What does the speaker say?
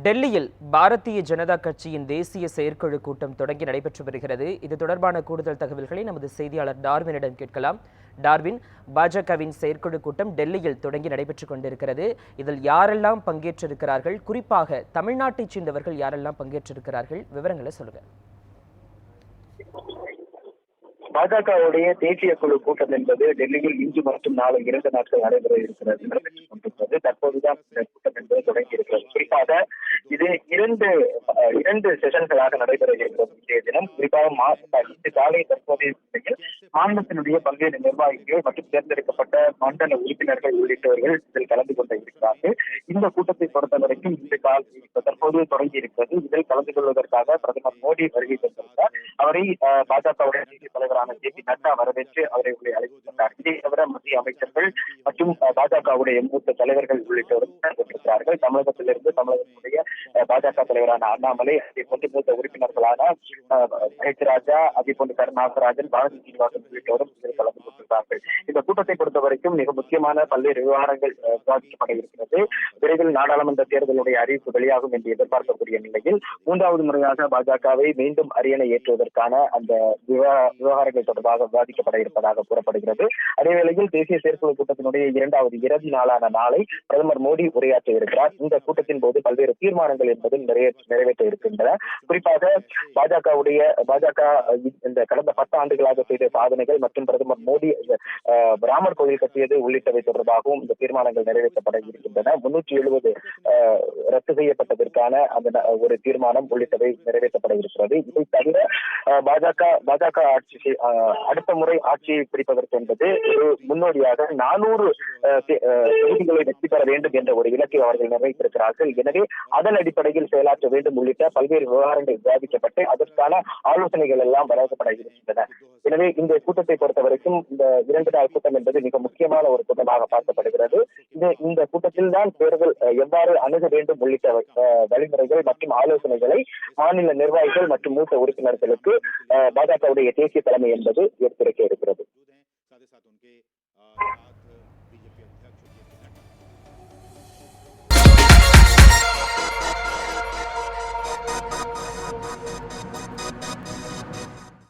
டெல்லியில் பாரதிய ஜனதா கட்சியின் தேசிய செயற்குழு கூட்டம் தொடங்கி நடைபெற்று வருகிறது. இது தொடர்பான கூடுதல் தகவல்களை நமது செய்தியாளர் டார்வினிடம் கேட்கலாம். டார்வின், பாஜகவின் செயற்குழு கூட்டம் டெல்லியில் தொடங்கி நடைபெற்றுக் கொண்டிருக்கிறது. இதில் யாரெல்லாம் பங்கேற்றிருக்கிறார்கள்? குறிப்பாக தமிழ்நாட்டைச் சேர்ந்தவர்கள் யாரெல்லாம் பங்கேற்றிருக்கிறார்கள்? விவரங்களை சொல்லுங்க. பாஜகவுடைய தேசிய குழு கூட்டம் என்பது டெல்லியில் இன்று மற்றும் நாளை 2 நாட்கள் நடைபெற இருக்கிறது நடைபெற்றுக் கொண்டிருக்கிறது. தற்போதுதான் இந்த கூட்டம் என்பது தொடங்கி இருக்கிறது. குறிப்பாக இது இரண்டு செஷன்களாக நடைபெற இருக்கிறது. இன்றைய தினம் குறிப்பாக இன்று காலை தற்போதைய மாநிலத்தினுடைய பல்வேறு நிர்வாகிகள் மற்றும் தேர்ந்தெடுக்கப்பட்ட மண்டல உறுப்பினர்கள் உள்ளிட்டவர்கள் இதில் கலந்து கொண்டு இருக்கிறார்கள். இந்த கூட்டத்தை பொறுத்தவரைக்கும் இன்று தற்போது தொடங்கி இருக்கிறது. இதில் கலந்து கொள்வதற்காக பிரதமர் மோடி வருகை தந்திருந்தார். அவரை பாஜகவுடைய தேசிய தலைவரான ஜே.பி. நட்டா வரவேற்று அவரை அழைத்து சென்றார். இதை தவிர மத்திய அமைச்சர்கள் மற்றும் பாஜகவுடைய மூத்த தலைவர்கள் உள்ளிட்டவர்கள் கொண்டிருக்கிறார்கள். தமிழகத்திலிருந்து தமிழகத்துடைய பாஜக தலைவரான அண்ணாமலை, அதே போன்று மூத்த உறுப்பினர்களான ராஜா, அதே போன்று நாகராஜன், பாரதி சீனிவாசன் உள்ளிட்டவரும் இதில் கலந்து கொண்டிருக்கிறார்கள். இந்த கூட்டத்தை பொறுத்த வரைக்கும் மிக முக்கியமான பல்வேறு விவகாரங்கள் விவாதிக்கப்பட இருக்கிறது. விரைவில் நாடாளுமன்ற தேர்தலுடைய அறிவிப்பு வெளியாகும் என்று எதிர்பார்க்கக்கூடிய நிலையில் 3வது முறையாக பாஜகவை மீண்டும் அரியணை ஏற்றுவதற்கான அந்த விவகாரங்கள் தொடர்பாக விவாதிக்கப்பட இருப்பதாக கூறப்படுகிறது. அதேவேளையில் தேசிய செயற்குழு கூட்டத்தினுடைய 2வது இறுதி நாளான நாளை பிரதமர் மோடி உரையாற்ற இருக்கிறார். இந்த கூட்டத்தின் போது பல்வேறு தீர்மானங்கள் என்பதும் நிறைவேற்ற இருக்கின்றன. குறிப்பாக பாஜக இந்த கடந்த 10 ஆண்டுகளாக செய்த சாதனைகள் மற்றும் பிரதமர் மோடி ராமர் கோவில் கட்டியது உள்ளிட்டவை தொடர்பாகவும் இந்த தீர்மானங்கள் நிறைவேற்றப்பட இருக்கின்றன. 370 ரத்து செய்யப்பட்டதற்கான அந்த ஒரு தீர்மானம் உள்ளிட்டவை நிறைவேற்றப்பட இருக்கிறது. இதை தவிர பாஜக ஆட்சி அடுத்த முறை ஆட்சியை பிடிப்பதற்கு என்பது ஒரு முன்னோடியாக 400 தொகுதிகளை வெற்றி பெற வேண்டும் என்ற ஒரு இலக்கை அவர்கள் நிறைவேற்றிருக்கிறார்கள். எனவே அதன் அடிப்படையில் செயலாற்ற வேண்டும் உள்ளிட்ட பல்வேறு விவகாரங்கள் விவாதிக்கப்பட்டு அதற்கான ஆலோசனைகள் எல்லாம் வழங்கப்பட இருக்கின்றன. எனவே இந்த கூட்டத்தை பொறுத்த வரைக்கும் இந்த 2 நாள் கூட்டம் என்பது மிக முக்கியமான ஒரு கூட்டமாக பார்க்கப்படுகிறது. இந்த கூட்டத்தில் தான் தேர்தல் எவ்வாறு அணுக வேண்டும் உள்ளிட்ட வழிமுறைகள் மற்றும் ஆலோசனைகளை மாநில நிர்வாகிகள் மற்றும் மூத்த உறுப்பினர்களுக்கு பாஜகவுடைய தேசிய தலைமை என்பது எடுத்துரைக்க இருக்கிறது.